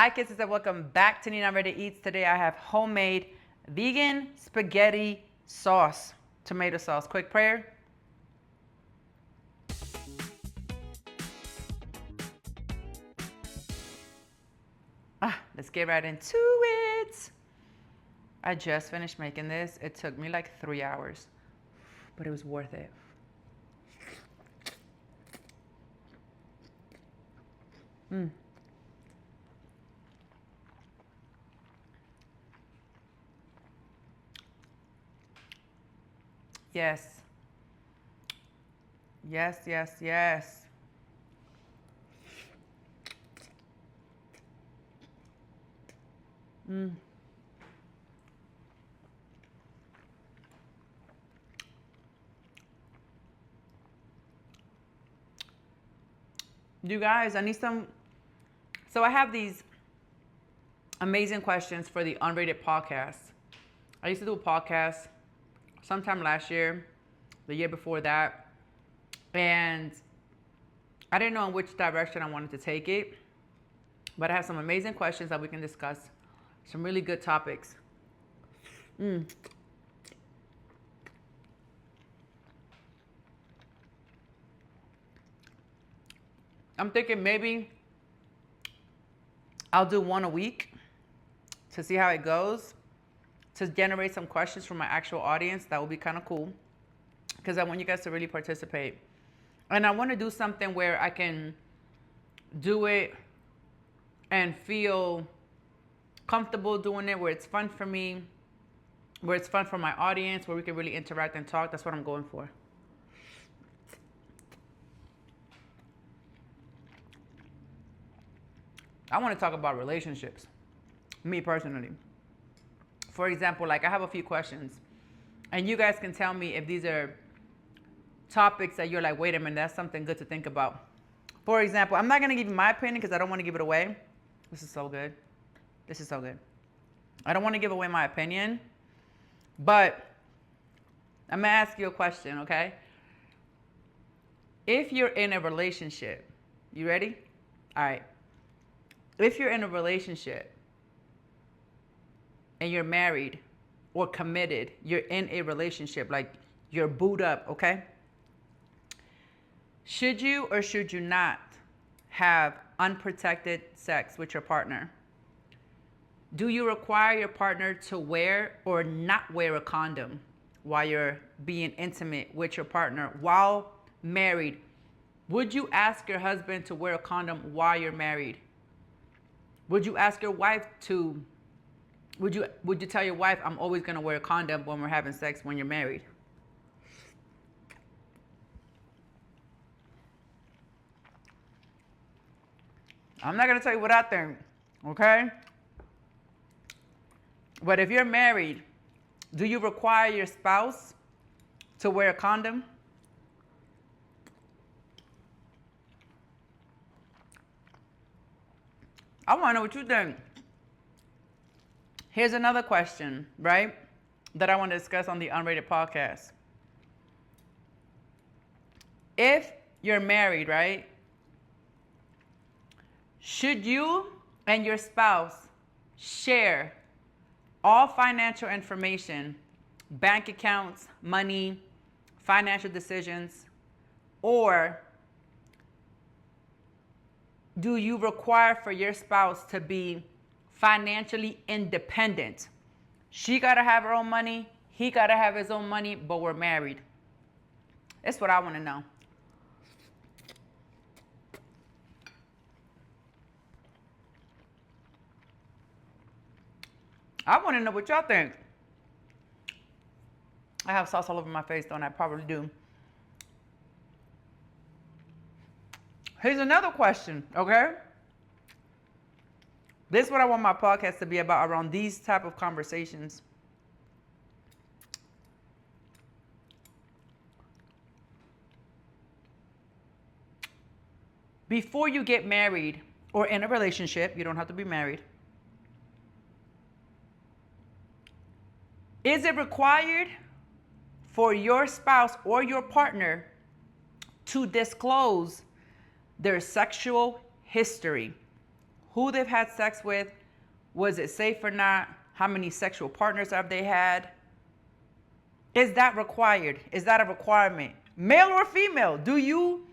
Hi kisses and welcome back to Nina Unrated Eats. Today I have homemade vegan spaghetti sauce, tomato sauce. Quick prayer. Let's get right into it. I just finished making this. It took me like 3 hours, but it was worth it. Yes. Yes, yes, yes. You guys, I need some. So I have these amazing questions for the Unrated podcast. I used to do a podcast sometime last year, the year before that, and I didn't know in which direction I wanted to take it, but I have some amazing questions that we can discuss, some really good topics. I'm thinking maybe I'll do one a week to see how it goes, to generate some questions from my actual audience. That would be kind of cool because I want you guys to really participate. And I want to do something where I can do it and feel comfortable doing it, where it's fun for me, where it's fun for my audience, where we can really interact and talk. That's what I'm going for. I want to talk about relationships, me personally. For example, like I have a few questions, and you guys can tell me if these are topics that you're like, wait a minute, that's something good to think about. For example, I'm not going to give you my opinion because I don't want to give it away. This is so good. This is so good. I don't want to give away my opinion, but I'm going to ask you a question, okay? If you're in a relationship, you ready? All right. If you're in a relationship and you're married or committed, you're in a relationship, like you're booed up, okay? Should you or should you not have unprotected sex with your partner? Do you require your partner to wear or not wear a condom while you're being intimate with your partner while married? Would you ask your husband to wear a condom while you're married? Would you ask your wife to, would you tell your wife, I'm always going to wear a condom when we're having sex when you're married? I'm not going to tell you what I think, okay? But if you're married, do you require your spouse to wear a condom? I want to know what you think. Here's another question, right, that I want to discuss on the Unrated podcast. If you're married, right, should you and your spouse share all financial information, bank accounts, money, financial decisions, or do you require for your spouse to be financially independent? She got to have her own money, he got to have his own money, but we're married. That's what I want to know. I want to know what y'all think. I have sauce all over my face, don't I? Probably do. Here's another question, okay? This is what I want my podcast to be about, around these type of conversations. Before you get married or in a relationship, you don't have to be married. Is it required for your spouse or your partner to disclose their sexual history? who they've had sex with, was it safe or not, how many sexual partners have they had. Is that required? Is that a requirement? Male or female? Do you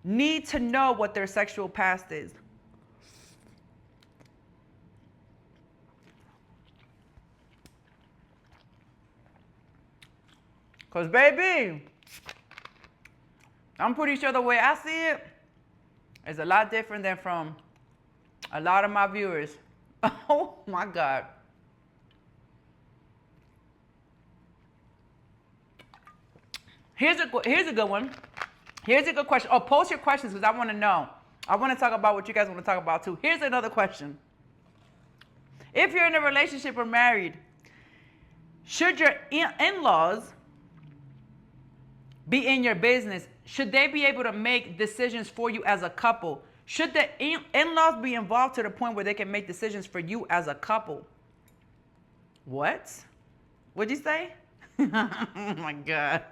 need to know what their sexual past is? Because, baby, I'm pretty sure the way I see it is a lot different than from a lot of my viewers. Oh, my God. Here's a good one. Here's a good question. Oh, post your questions because I want to know. I want to talk about what you guys want to talk about too. Here's another question. If you're in a relationship or married, should your in-laws be in your business? Should they be able to make decisions for you as a couple? Should the in-laws be involved to the point where they can make decisions for you as a couple? What? What'd you say? Oh my God.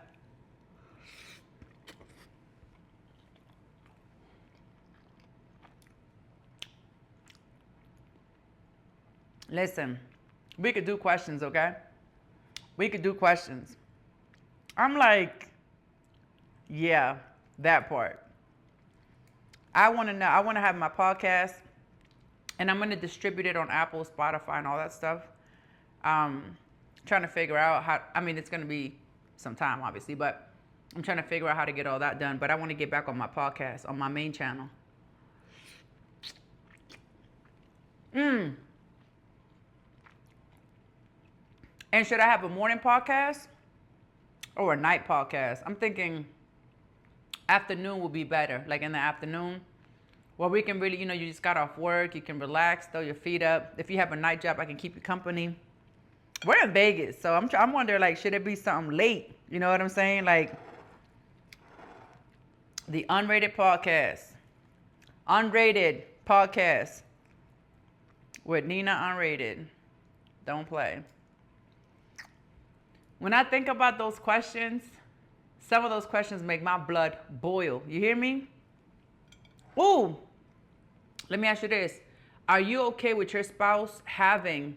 Listen, we could do questions, okay? We could do questions. I'm like, yeah, that part. I want to know. I want to have my podcast, and I'm going to distribute it on Apple, Spotify, and all that stuff. Trying to figure out how. I mean, it's going to be some time, obviously, but I'm trying to figure out how to get all that done. But I want to get back on my podcast, on my main channel. And should I have a morning podcast or a night podcast? I'm thinking afternoon will be better, like in the afternoon, where we can really, you just got off work, you can relax, throw your feet up. If you have a night job, I can keep you company. We're in Vegas, so I'm wondering, like, should it be something late? You know what I'm saying? Like, the Unrated podcast. Unrated podcast with Nina Unrated. Don't play. When I think about those questions, some of those questions make my blood boil. You hear me? Ooh, let me ask you this. Are you okay with your spouse having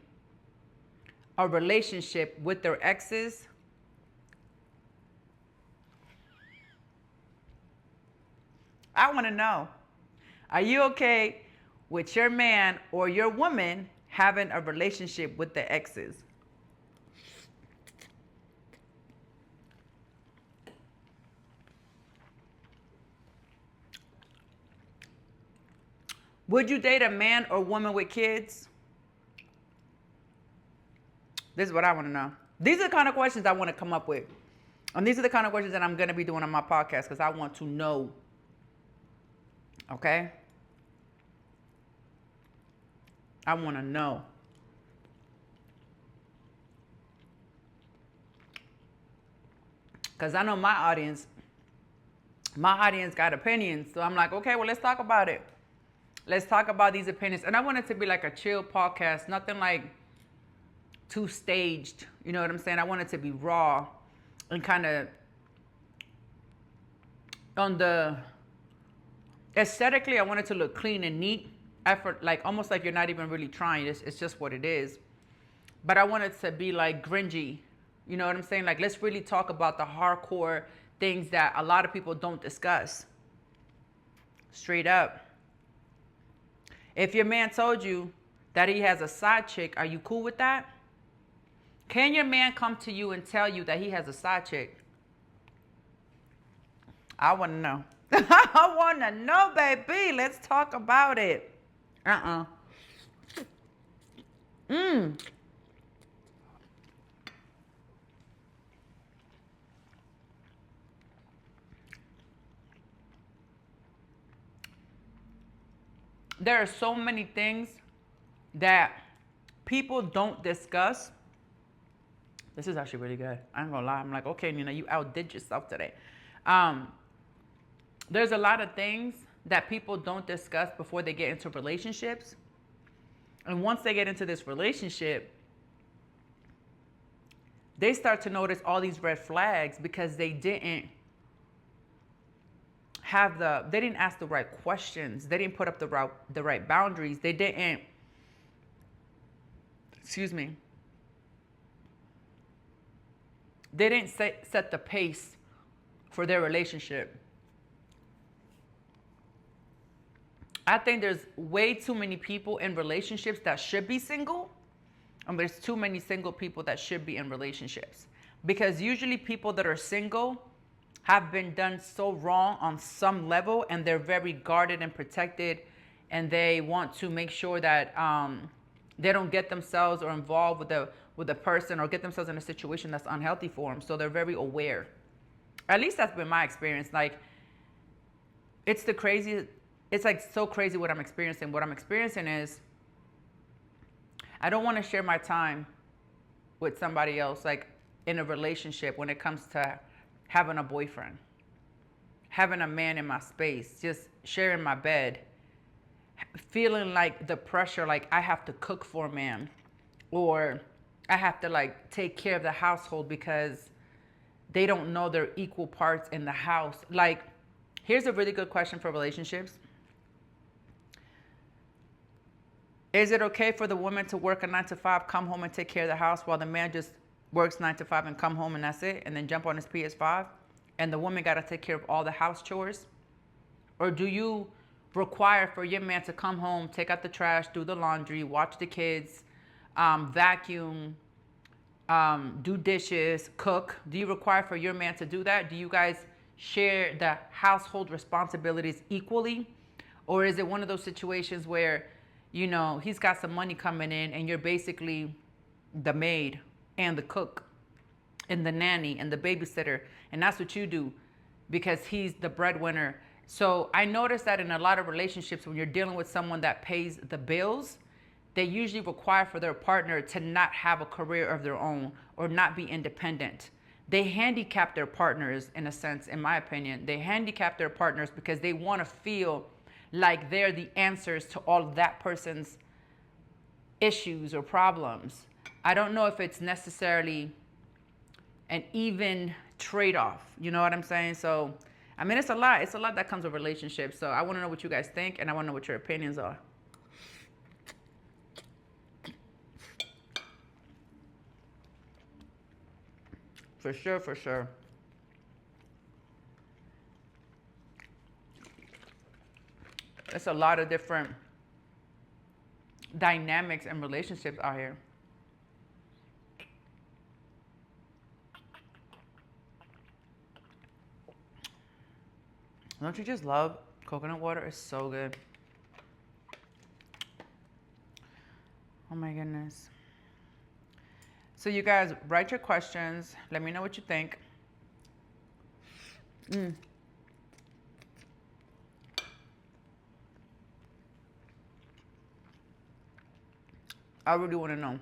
a relationship with their exes? I want to know. Are you okay with your man or your woman having a relationship with their exes? Would you date a man or woman with kids? This is what I want to know. These are the kind of questions I want to come up with. And these are the kind of questions that I'm going to be doing on my podcast because I want to know. Okay? I want to know. Because I know my audience got opinions. So I'm like, okay, well, let's talk about it. Let's talk about these opinions. And I want it to be like a chill podcast, nothing like too staged. You know what I'm saying? I want it to be raw and kind of on the aesthetically, I want it to look clean and neat. Effort, like almost like you're not even really trying. It's just what it is. But I want it to be like gringy. You know what I'm saying? Like, let's really talk about the hardcore things that a lot of people don't discuss. Straight up. If your man told you that he has a side chick, are you cool with that? Can your man come to you and tell you that he has a side chick? I want to know. I want to know, baby. Let's talk about it. There are so many things that people don't discuss. This is actually really good. I ain't gonna lie. I'm like, okay, Nina, you outdid yourself today. There's a lot of things that people don't discuss before they get into relationships. And once they get into this relationship, they start to notice all these red flags because they didn't they didn't ask the right questions. They didn't put up the right boundaries. They didn't, excuse me, they didn't set the pace for their relationship. I think there's way too many people in relationships that should be single, and there's too many single people that should be in relationships. Because usually people that are single have been done so wrong on some level, and they're very guarded and protected, and they want to make sure that they don't get themselves or involved with a person or get themselves in a situation that's unhealthy for them. So they're very aware. At least that's been my experience. Like, it's like so crazy what I'm experiencing. What I'm experiencing is I don't want to share my time with somebody else, like in a relationship, when it comes to having a boyfriend, having a man in my space, just sharing my bed, feeling like the pressure, like I have to cook for a man, or I have to like take care of the household because they don't know they're equal parts in the house. Like, here's a really good question for relationships. Is it okay for the woman to work a 9 to 5, come home and take care of the house, while the man just works 9 to 5 and come home and that's it, and then jump on his PS5, and the woman got to take care of all the house chores? Or do you require for your man to come home, take out the trash, do the laundry, watch the kids, vacuum, do dishes, cook? Do you require for your man to do that? Do you guys share the household responsibilities equally? Or is it one of those situations where, you know, he's got some money coming in and you're basically the maid and the cook and the nanny and the babysitter, and that's what you do because he's the breadwinner? So I noticed that in a lot of relationships, when you're dealing with someone that pays the bills, they usually require for their partner to not have a career of their own or not be independent. They handicap their partners, in a sense, in my opinion. They handicap their partners because they want to feel like they're the answers to all of that person's issues or problems. I don't know if it's necessarily an even trade-off. You know what I'm saying? So, I mean, it's a lot. It's a lot that comes with relationships. So I want to know what you guys think, and I want to know what your opinions are. For sure, for sure. There's a lot of different dynamics and relationships out here. Don't you just love coconut water? It's so good. Oh my goodness. So you guys, write your questions. Let me know what you think. I really want to know.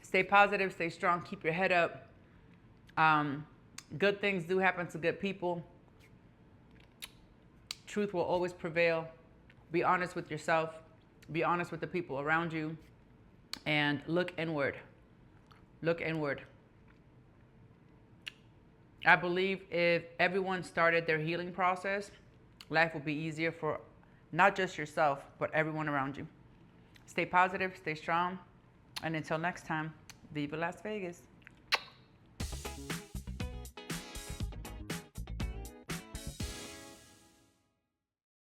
Stay positive, stay strong, keep your head up. Good things do happen to good people. Truth will always prevail. Be honest with yourself. Be honest with the people around you. And look inward. Look inward. I believe if everyone started their healing process, life would be easier for not just yourself, but everyone around you. Stay positive, stay strong, and until next time, Viva Las Vegas.